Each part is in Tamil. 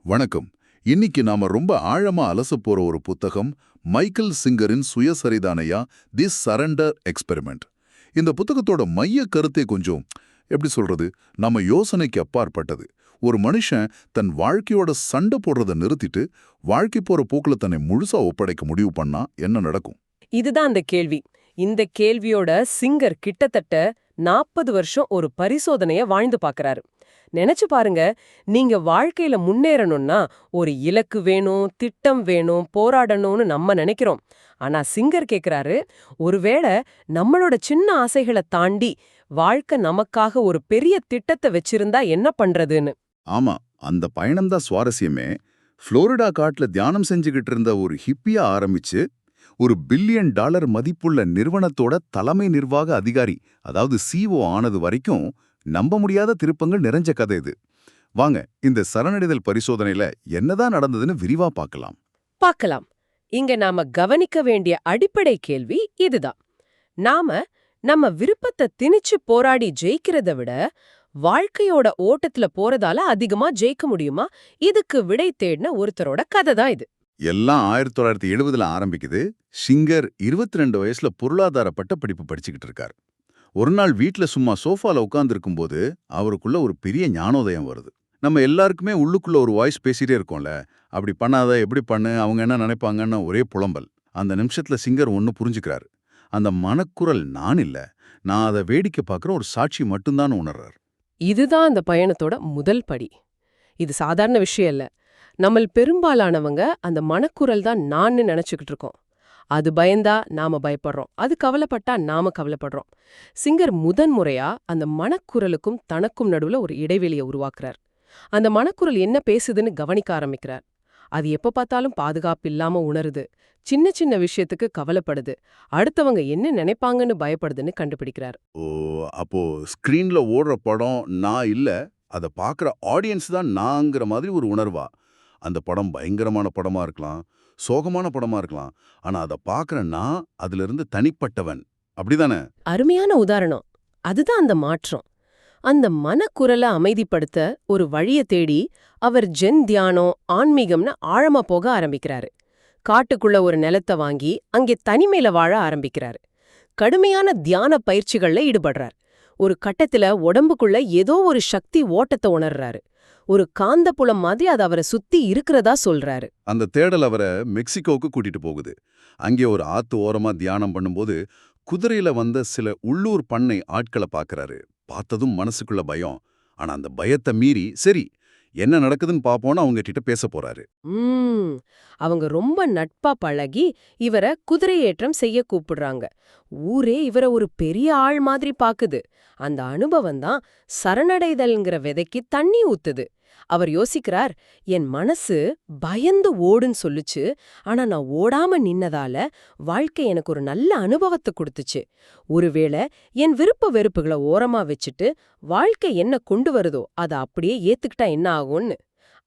வணக்கம். இன்னைக்கு நாம ரொம்ப ஆழமா அலசப் போற ஒரு புத்தகம் மைக்கேல் சிங்கரின் சுயசரிதானையா தி சரண்டர் எக்ஸ்பெரிமெண்ட். இந்த புத்தகத்தோட மைய கருத்தை கொஞ்சம் எப்படி சொல்றது, நம்ம யோசனைக்கு அப்பாற்பட்டது. ஒரு மனுஷன் தன் வாழ்க்கையோட சண்டை போடுறதை நிறுத்திட்டு வாழ்க்கை போற போக்குல தன்னை முழுசா ஒப்படைக்க முடிவு பண்ணா என்ன நடக்கும்? இதுதான் அந்த கேள்வி. இந்த கேள்வியோட சிங்கர் கிட்டத்தட்ட 40 வருஷம் ஒரு பரிசோதனைய வாழ்ந்து பார்க்கறாரு. நினைச்சு பாருங்க, நீங்க வாழ்க்கையில முன்னேறணும்னா ஒரு இலக்கு வேணும், திட்டம் வேணும், போராடணும்னு நம்ம நினைக்கிறோம். ஆனா சிங்கர் கேக்குறாரு, ஒருவேளை நம்மளோட சின்ன ஆசைகளை தாண்டி வாழ்க்கை நமக்காக ஒரு பெரிய திட்டத்தை வச்சிருந்தா என்ன பண்றதுன்னு. ஆமா, அந்த பயணம்தான் சுவாரஸ்யமே. புளோரிடா காட்டுல தியானம் செஞ்சுகிட்டு இருந்த ஒரு ஹிப்பியா ஆரம்பிச்சு ஒரு $1 பில்லியன் மதிப்புள்ள நிறுவனத்தோட தலைமை நிர்வாக அதிகாரி, அதாவது சிஓ ஆனது வரைக்கும் நம்ப முடியாத திருப்பங்கள் நிறைஞ்ச கதை இது. வாங்க, இந்த சரணடைதல் பரிசோதனையில என்னதான் நடந்ததுன்னு விரிவா பார்க்கலாம். பார்க்கலாம். இங்க நாம கவனிக்க வேண்டிய அடிப்படை கேள்வி இதுதான். நாம நம்ம விருப்பத்தை திணிச்சு போராடி ஜெயிக்கிறத விட வாழ்க்கையோட ஓட்டத்துல போறதால அதிகமா ஜெயிக்க முடியுமா? இதுக்கு விடை தேடின ஒருத்தரோட கதை தான் இது. எல்லாம் 1970ல ஆரம்பிக்குது. சிங்கர் 22 வயசுல பொருளாதார பட்டப்படிப்பு படிச்சுக்கிட்டு இருக்காரு. ஒரு நாள் வீட்ல சும்மா சோஃபால உட்கார்ந்துருக்கும் போது அவருக்குள்ள ஒரு பெரிய ஞானோதயம் வருது. நம்ம எல்லாருக்குமே உள்ளுக்குள்ள ஒரு வாய்ஸ் பேசிட்டே இருக்கோம்ல, அப்படி பண்ணாத, எப்படி பண்ணு, அவங்க என்ன நினைப்பாங்கன்னு ஒரே புலம்பல். அந்த நிமிஷத்துல சிங்கர் ஒன்னு புரிஞ்சுக்கிறாரு. அந்த மனக்குரல் நான் இல்ல, நான் அதை வேடிக்கை பார்க்குற ஒரு சாட்சி மட்டும்தான் உணர்றார். இதுதான் அந்த பயணத்தோட முதல் படி. இது சாதாரண விஷயம் இல்ல. நம்மள் பெரும்பாலானவங்க அந்த மனக்குரல் தான் நான்னு நினைச்சுக்கிட்டு இருக்கோம். அது பயந்தா நாம பயப்படுறோம், அது கவலைப்பட்டா நாம கவலைப்படுறோம். சிங்கர் முதன்முறையா அந்த மனக்குரலுக்கும் தனக்கும் நடுவுல ஒரு இடைவெளியை உருவாக்குறார். அந்த மனக்குரல் என்ன பேசுதுன்னு கவனிக்க ஆரம்பிக்கிறார். அது எப்ப பார்த்தாலும் பாதுகாப்பு இல்லாம உணருது, சின்ன சின்ன விஷயத்துக்கு கவலைப்படுது, அடுத்தவங்க என்ன நினைப்பாங்கன்னு பயப்படுதுன்னு கண்டுபிடிக்கிறார். ஓ, அப்போ ஸ்கிரீன்ல ஓடுற படம் நான் இல்ல, அதை பார்க்குற ஆடியன்ஸ் தான் நாங்கிற மாதிரி ஒரு உணர்வா? அந்த படம் பயங்கரமான படமா இருக்கலாம், சோகமான படமா இருக்கலாம், ஆனா அதை பார்க்குற நான் அதுல இருந்து தனிப்பட்டவன், அப்படிதானே? அருமையான உதாரணம். அதுதான் அந்த மாற்றம். அந்த மனக்குரலை அமைதிப்படுத்த ஒரு வழிய தேடி அவர் ஜென் தியானம், ஆன்மீகம்னு ஆழமா போக ஆரம்பிக்கிறாரு. காட்டுக்குள்ள ஒரு நிலத்தை வாங்கி அங்கே தனிமையில வாழ ஆரம்பிக்கிறாரு. கடுமையான தியான பயிற்சிகள்ல ஈடுபடுறார். ஒரு கட்டத்துல உடம்புக்குள்ள ஏதோ ஒரு சக்தி ஓட்டத்தை உணர்றாரு. ஒரு காந்தப்புலம் மாதிரி அது அவரை சுத்தி இருக்கிறதா சொல்றாரு. அந்த தேடல் அவரை மெக்சிகோவுக்கு கூட்டிட்டு போகுது. அங்கே ஒரு ஆத்து ஓரமா தியானம் பண்ணும்போது குதிரையில வந்த சில உள்ளூர் பண்ணை ஆட்களை பார்க்கறாரு. பார்த்ததும் மனசுக்குள்ள பயம். ஆனா அந்த பயத்தை மீறி சரி என்ன நடக்குதுன்னு பாப்போன்னு அவங்க கிட்ட பேச போறாரு. அவங்க ரொம்ப நட்பா பழகி இவரை குதிரையேற்றம் செய்ய கூப்பிடுறாங்க. ஊரே இவரை ஒரு பெரிய ஆள் மாதிரி பாக்குது. அந்த அனுபவம் தான் சரணடைதல்ங்கிற விதைக்கு தண்ணி ஊத்துது. அவர் யோசிக்கிறார், என் மனசு பயந்து ஓடுன்னு சொல்லுச்சு, ஆனா நான் ஓடாம நின்னதால வாழ்க்கை எனக்கு ஒரு நல்ல அனுபவத்தை கொடுத்துச்சு. ஒருவேளை என் விருப்ப வெறுப்புகளை ஓரமா வச்சுட்டு வாழ்க்கை என்ன கொண்டு வருதோ அதை அப்படியே ஏத்துக்கிட்டா என்ன ஆகும்னு.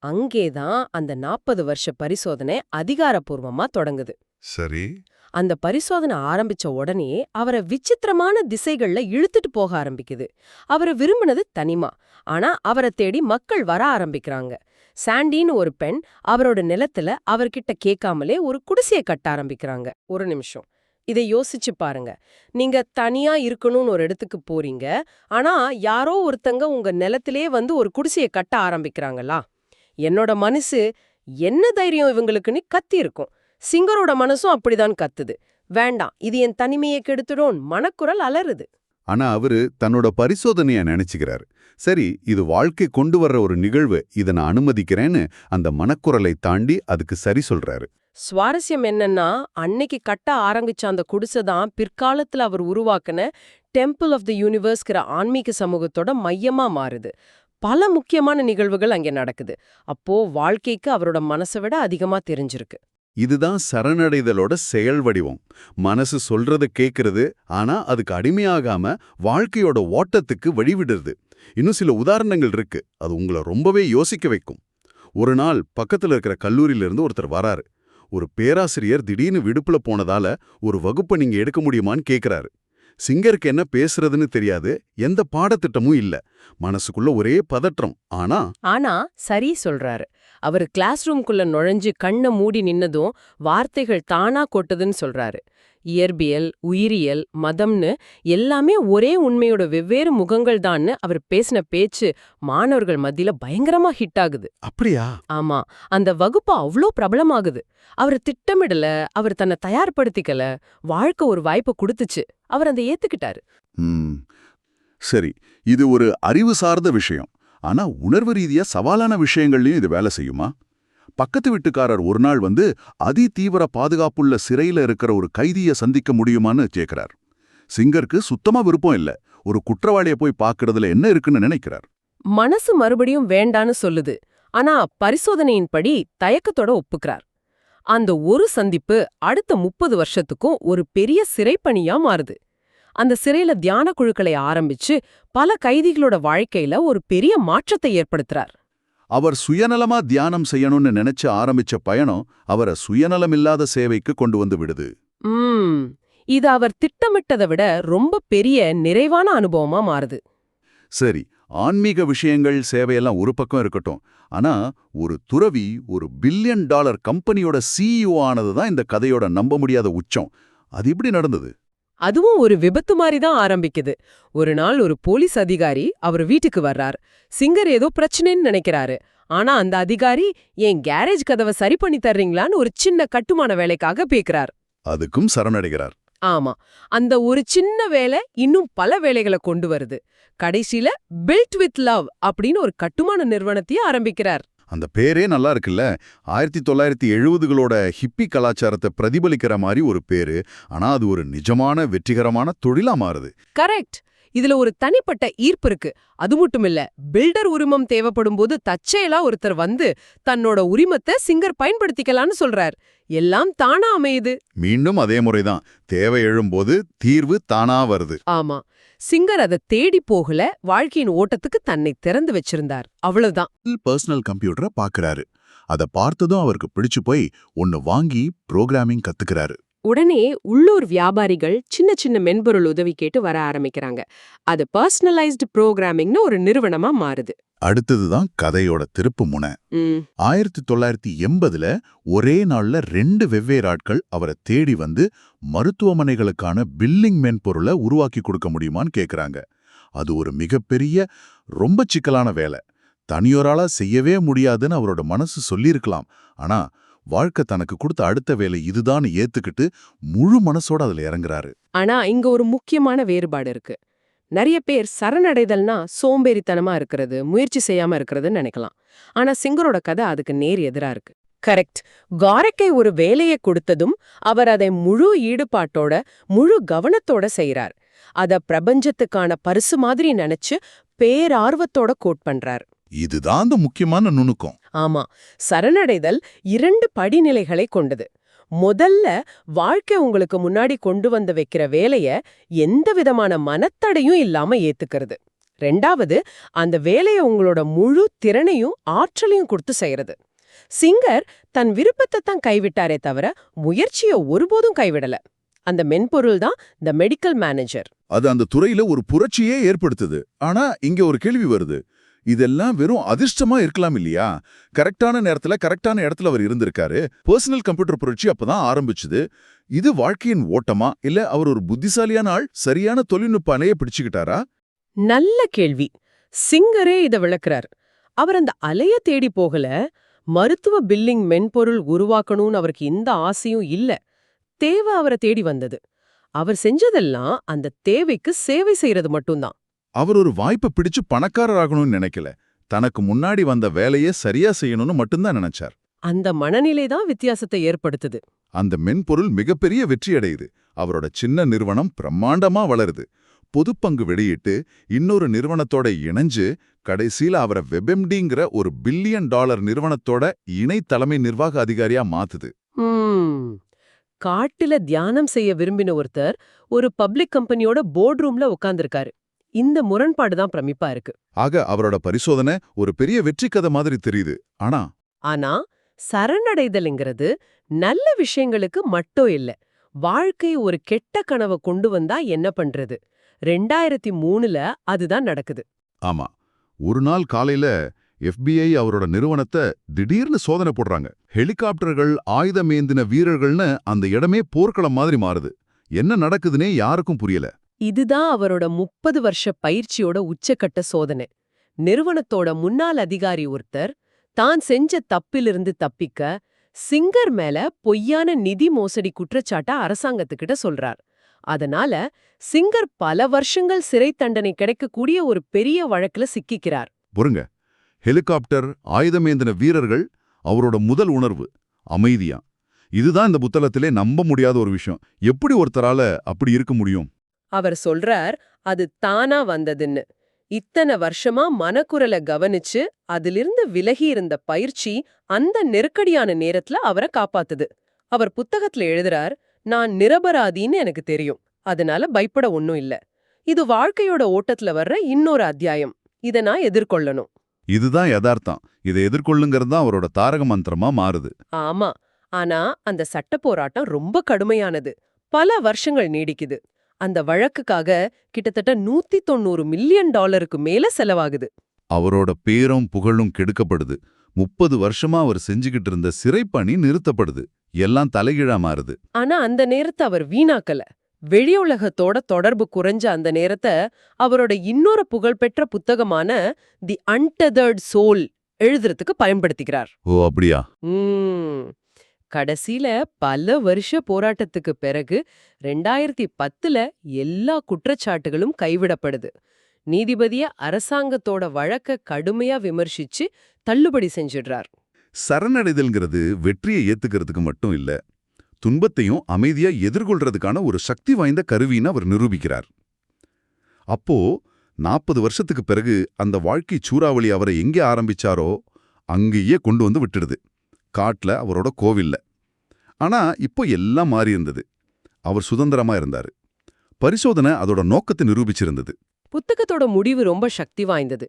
அங்கேதான் அந்த 40 வருஷ பரிசோதனை அதிகாரப்பூர்வமா தொடங்குது. சரி. அந்த பரிசோதனை ஆரம்பிச்ச உடனே அவரை விசித்திரமான திசைகள்ல இழுத்துட்டு போக ஆரம்பிக்குது. அவரை விரும்பினது தனிமா, ஆனா அவரை தேடி மக்கள் வர ஆரம்பிக்கிறாங்க. சாண்டின்னு ஒரு பெண் அவரோட நிலத்துல அவர்கிட்ட கேட்காமலே ஒரு குடிசையை கட்ட ஆரம்பிக்கிறாங்க. ஒரு நிமிஷம், இதை யோசிச்சு பாருங்க. நீங்க தனியா இருக்கணும்னு ஒரு இடத்துக்கு போறீங்க, ஆனா யாரோ ஒருத்தங்க உங்க நிலத்திலே வந்து ஒரு குடிசையை கட்ட ஆரம்பிக்கிறாங்களா? என்னோட மனசு என்ன தைரியம் இவங்களுக்குன்னு கத்தி இருக்கும். சிங்கரோட மனசும் அப்படிதான் கத்துது. வேண்டாம், இது என் தனிமையை கெடுத்துடும், மனக்குரல் அலறுது. ஆனா அவரு தன்னோட பரிசோதனைய நினைச்சுக்கிறாரு. சரி, இது வாழ்க்கை கொண்டு வர்ற ஒரு நிகழ்வு, இதை நான் அனுமதிக்கிறேன்னு அந்த மனக்குரலை தாண்டி அதுக்கு சரி சொல்றாரு. சுவாரஸ்யம் என்னன்னா, அன்னைக்கு கட்ட ஆரம்பிச்ச அந்த குடிசை தான் பிற்காலத்துல அவர் உருவாக்குன டெம்பிள் ஆஃப் தி யூனிவர்ஸ்கிற ஆன்மீக சமூகத்தோட மையமா மாறுது. பல முக்கியமான நிகழ்வுகள் அங்கே நடக்குது. அப்போ வாழ்க்கைக்கு அவரோட மனசை விட அதிகமா தெரிஞ்சிருக்கு. இதுதான் சரணடைதலோட செயல் வடிவம். மனசு சொல்றத கேட்கறது, ஆனா அதுக்கு அடிமையாகாம வாழ்க்கையோட ஓட்டத்துக்கு வழிவிடுறது. இன்னும் சில உதாரணங்கள் இருக்கு, அது உங்களை ரொம்பவே யோசிக்க வைக்கும். ஒரு நாள் பக்கத்துல இருக்கிற கல்லூரியிலிருந்து ஒருத்தர் வராரு. ஒரு பேராசிரியர் திடீர்னு விடுப்புல போனதால ஒரு வகுப்பை நீங்க எடுக்க முடியுமான்னு கேக்குறாரு. சிங்கருக்கு என்ன பேசுறதுன்னு தெரியாது, எந்த பாடத்திட்டமும் இல்ல. மனசுக்குள்ள ஒரே பதற்றம். ஆனா சரி சொல்றாரு. அவர் கிளாஸ் ரூம்குள்ள நுழைஞ்சு கண்ணை மூடி நின்னதும் வார்த்தைகள் தானா கொட்டுதுன்னு சொல்றாரு. இயற்பியல், உயிரியல், மதம்னு எல்லாமே ஒரே உண்மையோட வெவ்வேறு முகங்கள் தான்னு அவர் பேசின பேச்சு மாணவர்கள் மத்தியில பயங்கரமா ஹிட் ஆகுது. அப்படியா? ஆமா, அந்த வகுப்பு அவ்ளோ பிரபலமாகுது. அவர் திட்டமிடல, அவர் தன்னை தயார்படுத்திக்கல, வாழ்க்கை ஒரு வாய்ப்பை கொடுத்துச்சு, அவர் அதை ஏத்துக்கிட்டாரு. சரி, இது ஒரு அறிவு சார்ந்த விஷயம். ஆனா உணர்வு ரீதியா சவாலான விஷயங்கள்லயும் இது வேலை செய்யுமா? பக்கத்து வீட்டுக்காரர் ஒரு நாள் வந்து அதி தீவிர பாதுகாப்புள்ள சிறையில இருக்கிற ஒரு கைதியை சந்திக்க முடியுமான்னு கேட்கிறார். சிங்கருக்கு சுத்தமா விருப்பம் இல்ல. ஒரு குற்றவாளியை போய் பார்க்கறதுல என்ன இருக்குன்னு நினைக்கிறார். மனசு மறுபடியும் வேண்டான்னு சொல்லுது. ஆனா பரிசோதனையின்படி தயக்கத்தோட ஒப்புக்கிறார். அந்த ஒரு சந்திப்பு அடுத்த 30 வருஷத்துக்கும் ஒரு பெரிய சிறைப்பணியா மாறுது. அந்த சிறையில தியான குழுக்களை ஆரம்பிச்சு பல கைதிகளோட வாழ்க்கையில ஒரு பெரிய மாற்றத்தை ஏற்படுத்துறார். அவர் சுயநலமா தியானம் செய்யணும்னு நினைச்சு ஆரம்பிச்ச பயணம் அவரை சுயநலமில்லாத சேவைக்கு கொண்டு வந்து விடுது. இது அவர் திட்டமிட்டதை விட ரொம்ப பெரிய நிறைவான அனுபவமா மாறுது. சரி, ஆன்மீக விஷயங்கள், சேவையெல்லாம் ஒரு பக்கம் இருக்கட்டும். ஆனா ஒரு துறவி ஒரு $1 பில்லியன் கம்பெனியோட CEO ஆனதுதான் இந்த கதையோட நம்ப முடியாத உச்சம். அது எப்படி நடந்தது? அதுவும் ஒரு விபத்து மாதிரி தான் ஆரம்பிக்குது. ஒரு நாள் ஒரு போலீஸ் அதிகாரி அவர் வீட்டுக்கு வர்றார். சிங்கர் ஏதோ பிரச்சனைன்னு நினைக்கிறாரு. ஆனா அந்த அதிகாரி, என் கேரேஜ் கதவை சரி பண்ணி தர்றீங்களான்னு ஒரு சின்ன கட்டுமான வேலைக்காக பேக்குறார். அதுக்கும் சரணடைகிறார். ஆமா, அந்த ஒரு சின்ன வேலை இன்னும் பல வேலைகளை கொண்டு வருது. கடைசியில பில்ட் வித் லவ் அப்படின்னு ஒரு கட்டுமான நிறுவனத்தையே ஆரம்பிக்கிறார். அந்த பேரே நல்லா இருக்குல்ல. 1970களோட ஹிப்பி கலாச்சாரத்தை பிரதிபலிக்கிற மாதிரி ஒரு பேரு. ஆனா அது ஒரு நிஜமான வெற்றிகரமான தொழிலா மாறுது. கரெக்ட். இதுல ஒரு தனிப்பட்ட ஈர்ப்பு இருக்கு. அது மட்டும் இல்ல, பில்டர் உரிமம் தேவைப்படும் போது தற்செயலா ஒருத்தர் வந்து தன்னோட உரிமத்தை சிங்கர் பயன்படுத்திக்கலாம்னு சொல்றார். எல்லாம் தானா அமையுது. மீண்டும் அதே முறைதான். தேவை எழும்போது தீர்வு தானா வருது. ஆமா, சிங்கர் அதை தேடி போகல, வாழ்க்கையின் ஓட்டத்துக்கு தன்னை திறந்து வச்சிருந்தார். அவ்வளவுதான். பர்சனல் கம்ப்யூட்டரை பாக்குறாரு. அதை பார்த்ததும் அவருக்கு பிடிச்சு போய் ஒன்னு வாங்கி புரோகிராமிங் கத்துக்கிறாரு. உடனே உள்ளூர் வியாபாரிகள் சின்ன சின்ன மென்பொருள் உதவி கேட்டு வர ஆரம்பிக்கிறாங்க. அது பர்சனலைஸ்டு புரோகிராமிங்னு ஒரு நிறுவனமா மாறுது. அடுத்ததுதான் கதையோட திருப்பு முனை. 1980ல ஒரே நாள்ல 2 வெவ்வேறு ஆட்கள் அவரை தேடி வந்து மருத்துவமனைகளுக்கான பில்லிங் மென்பொருளை உருவாக்கி கொடுக்க முடியுமான்னு கேக்குறாங்க. அது ஒரு மிகப்பெரிய, ரொம்ப சிக்கலான வேலை. தனியொராளா செய்யவே முடியாதுன்னு அவரோட மனசு சொல்லியிருக்கலாம். ஆனா வாழ்க்கை தனக்கு கொடுத்த அடுத்த வேலை இதுதான் ஏத்துக்கிட்டு முழு மனசோட அதுல இறங்குறாரு. ஆனா இங்க ஒரு முக்கியமான வேறுபாடு இருக்கு. நிறைய பேர் சரணடைதல்னா சோம்பேறித்தனமா இருக்கிறது, முயற்சி செய்யாம இருக்கிறதுன்னு நினைக்கலாம். ஆனா சிங்கரோட கதை அதுக்கு நேர் எதிரா இருக்கு. கரெக்ட். காரைக்கை ஒரு வேலையை கொடுத்ததும் அவர் அதை முழு ஈடுபாட்டோட, முழு கவனத்தோட செய்யறார். அத பிரபஞ்சத்துக்கான பரிசு மாதிரி நினைச்சு பேரார்வத்தோட கோட் பண்றார். இதுதான் அந்த முக்கியமான நுணுக்கம். ஆமா, சரணடைதல் 2 படிநிலைகளை கொண்டது. முதல்ல, வாழ்க்கை உங்களுக்கு முன்னாடி கொண்டு வந்து வைக்கிற வேலைய எந்த விதமான மனத்தடையும் இல்லாம ஏத்துக்கிறது. 2வது, அந்த வேலைய உங்களோட முழு திறனையும் ஆற்றலையும் கொடுத்து செய்யறது. சிங்கர் தன் விருப்பத்தை தான் கைவிட்டாரே தவிர முயற்சியை ஒருபோதும் கைவிடல. அந்த மென்பொருள் தான் தி மெடிக்கல் மேனேஜர். அது அந்த துறையில ஒரு புரட்சியே ஏற்படுத்துது. ஆனா இங்க ஒரு கேள்வி வருது. இதெல்லாம் வெறும் அதிர்ஷ்டமா இருக்கலாம் இல்லையா? கரெக்டான நேரத்துல கரெக்டான இடத்துல அவர் இருந்திருக்காரு. பர்சனல் கம்ப்யூட்டர் புரட்சி அப்பதான் ஆரம்பிச்சுது. இது வாழ்க்கையின் ஓட்டமா, இல்ல அவர் ஒரு புத்திசாலியான ஆள் சரியான தொழில்நுட்ப அணைய பிடிச்சுக்கிட்டாரா? நல்ல கேள்வி. சிங்கரே இத விளக்குறார். அவர் அந்த அலைய தேடி போகல. மருத்துவ பில்லிங் மென்பொருள் உருவாக்கணும்னு அவருக்கு எந்த ஆசையும் இல்ல. தேவை அவரை தேடி வந்தது. அவர் செஞ்சதெல்லாம் அந்த தேவைக்கு சேவை செய்யறது மட்டும்தான். அவர் ஒரு வாய்ப்பை பிடிச்சு பணக்காரராகணும்னு நினைக்கல. தனக்கு முன்னாடி வந்த வேலையை சரியா செய்யணும்னு மட்டும்தான் நினைச்சார். அந்த மனநிலை தான் வித்தியாசத்தை ஏற்படுத்துது. அந்த மென்பொருள் மிகப்பெரிய வெற்றி அடையுது. அவரோட சின்ன நிறுவனம் பிரம்மாண்டமா வளருது. பொதுப்பங்கு வெளியிட்டு இன்னொரு நிறுவனத்தோட இணைஞ்சு கடைசியில அவரை வெப்எம்டிங்கிற ஒரு $1 பில்லியன் நிறுவனத்தோட இணை தலைமை நிர்வாக அதிகாரியா மாத்துது. காட்டுல தியானம் செய்ய விரும்பின ஒருத்தர் ஒரு பப்ளிக் கம்பெனியோட போர்ட் ரூம்ல உட்கார்ந்திருக்காரு. இந்த முரண்பாடு தான் பிரமிப்பா இருக்கு. ஆக அவரோட பரிசோதனை ஒரு பெரிய வெற்றி கதை மாதிரி தெரியுது. ஆனா சரணடைதல்ங்கிறது நல்ல விஷயங்களுக்கு மட்டும் இல்ல. வாழ்க்கை ஒரு கெட்ட கனவை கொண்டு வந்தா என்ன பண்றது? 2003ல அதுதான் நடக்குது. ஆமா, ஒரு நாள் காலையில FBI அவரோட நிறுவனத்தை திடீர்னு சோதனை போடுறாங்க. ஹெலிகாப்டர்கள், ஆயுதமேந்தின வீரர்கள்னு அந்த இடமே போர்க்களம் மாதிரி மாறுது. என்ன நடக்குதுன்னே யாருக்கும் புரியல. இதுதான் அவரோட 30 வருஷ பயிற்சியோட உச்சக்கட்ட சோதனை. நிறுவனத்தோட முன்னாள் அதிகாரி ஒருத்தர் தான் செஞ்ச தப்பிலிருந்து தப்பிக்க சிங்கர் மேல பொய்யான நிதி மோசடி குற்றச்சாட்ட அரசாங்கத்துக்கிட்ட சொல்றார். அதனால சிங்கர் பல வருஷங்கள் சிறை தண்டனை கிடைக்கக்கூடிய ஒரு பெரிய வழக்குல சிக்கிக்கிறார். பொறுங்க, ஹெலிகாப்டர், ஆயுதமேந்தின வீரர்கள், அவரோட முதல் உணர்வு அமைதியா. இதுதான் இந்த புத்தகத்திலே நம்ப முடியாத ஒரு விஷயம். எப்படி ஒருத்தரால அப்படி இருக்க முடியும்? அவர் சொல்றார், அது தானா வந்ததுன்னு. இத்தனை வருஷமா மனக்குரலை கவனிச்சு அதிலிருந்து விலகி இருந்த பயிற்சி அந்த நெருக்கடியான நேரத்துல அவரை காப்பாத்துது. அவர் புத்தகத்துல எழுதுறார், நான் நிரபராதின்னு எனக்கு தெரியும், அதனால பயப்பட ஒண்ணும் இல்ல. இது வாழ்க்கையோட ஓட்டத்துல வர்ற இன்னொரு அத்தியாயம். இத நான் எதிர்கொள்ளணும். இதுதான் யதார்த்தம். இதை எதிர்கொள்ளுங்கிறது தான் அவரோட தாரக மந்திரமா மாறுது. ஆமா, ஆனா அந்த சட்ட போராட்டம் ரொம்ப கடுமையானது. பல வருஷங்கள் நீடிக்குது. அந்த வழக்குக்காக கிட்டத்தட்ட $190 மில்லியன் மேல செலவாகுது. அவரோட பேரும் புகழும் கெடுக்கப்படுது. 30 வருஷமா அவர் செஞ்சுகிட்டு இருந்த சிறைப்பணி நிறுத்தப்படுது. எல்லாம் தலைகீழா மாறுது. ஆனா அந்த நேரத்தை அவர் வீணாக்கல. வெளியுலகத்தோட தொடர்பு குறைஞ்ச அந்த நேரத்தை அவரோட இன்னொரு புகழ்பெற்ற புத்தகமான தி அன்டெதர்ட் சோல் எழுதுறதுக்கு பயன்படுத்திக்கிறார். ஓ, அப்படியா? கடைசியில பல வருஷ போராட்டத்துக்கு பிறகு 2010ல எல்லா குற்றச்சாட்டுகளும் கைவிடப்படுது. நீதிபதிய அரசாங்கத்தோட வழக்க கடுமையா விமர்சிச்சு தள்ளுபடி செஞ்சிடுறார். சரணடைதல்ங்கிறது வெற்றியை ஏத்துக்கிறதுக்கு மட்டும் இல்ல, துன்பத்தையும் அமைதியா எதிர்கொள்றதுக்கான ஒரு சக்தி வாய்ந்த கருவின்னு அவர் நிரூபிக்கிறார். அப்போ 40 வருஷத்துக்கு பிறகு அந்த வாழ்க்கை சூறாவளி அவரை எங்கே ஆரம்பிச்சாரோ அங்கேயே கொண்டு வந்து விட்டுடுது. காட்டுல, அவரோட கோவில்ல. ஆனா இப்போ எல்லாம் மாறி இருந்தது. அவர் சுதந்திரமா இருந்தாரு. பரிசோதனை அதோட நோக்கத்தை நிரூபிச்சிருந்தது. புத்தகத்தோட முடிவு ரொம்ப சக்தி வாய்ந்தது.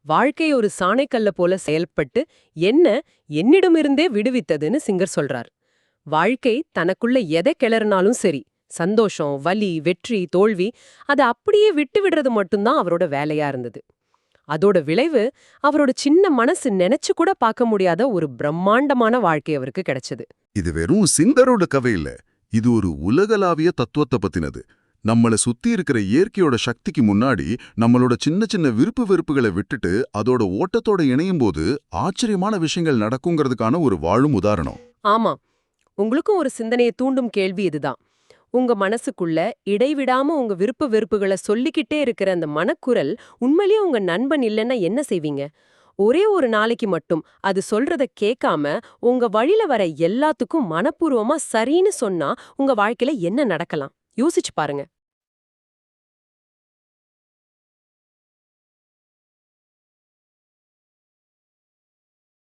வாழ்க்கை ஒரு சாணைக்கல்ல போல செயல்பட்டு என்னிடமிருந்தே விடுவித்ததுன்னு சிங்கர் சொல்றார். வாழ்க்கை தனக்குள்ள எதை கிளறினாலும் சரி, சந்தோஷம், வலி, வெற்றி, தோல்வி, அதை அப்படியே விட்டு விடுறது மட்டும்தான் அவரோட வேலையா இருந்தது. அதோட விளைவு அவரோட சின்ன மனசு நினைச்சு கூட பார்க்க முடியாத ஒரு பிரம்மாண்டமான வாழ்க்கை அவருக்கு கிடைச்சது. இது வெறும் சிங்கரோட கதை இல்ல, இது ஒரு உலகளாவிய தத்துவத்தை பத்தினது. நம்மளை சுத்தி இருக்கிற இயற்கையோட சக்திக்கு முன்னாடி நம்மளோட சின்ன சின்ன விருப்பு வெறுப்புகளை விட்டுட்டு அதோட ஓட்டத்தோட இணையும் போது ஆச்சரியமான விஷயங்கள் நடக்குங்கிறதுக்கான ஒரு வாழும் உதாரணம். ஆமா, உங்களுக்கும் ஒரு சிந்தனையை தூண்டும் கேள்வி இதுதான். உங்க மனசுக்குள்ள இடைவிடாம உங்க விருப்ப வெறுப்புகளை சொல்லிக்கிட்டே இருக்கிற அந்த மனக்குரல் உண்மையிலேயே உங்க நண்பன் இல்லைன்னா என்ன செய்வீங்க? ஒரே ஒரு நாளைக்கு மட்டும் அது சொல்றத கேட்காம உங்க வழியில வர எல்லாத்துக்கும் மனப்பூர்வமா சரின்னு சொன்னா உங்க வாழ்க்கையில என்ன நடக்கலாம்? யோசிச்சு பாருங்க.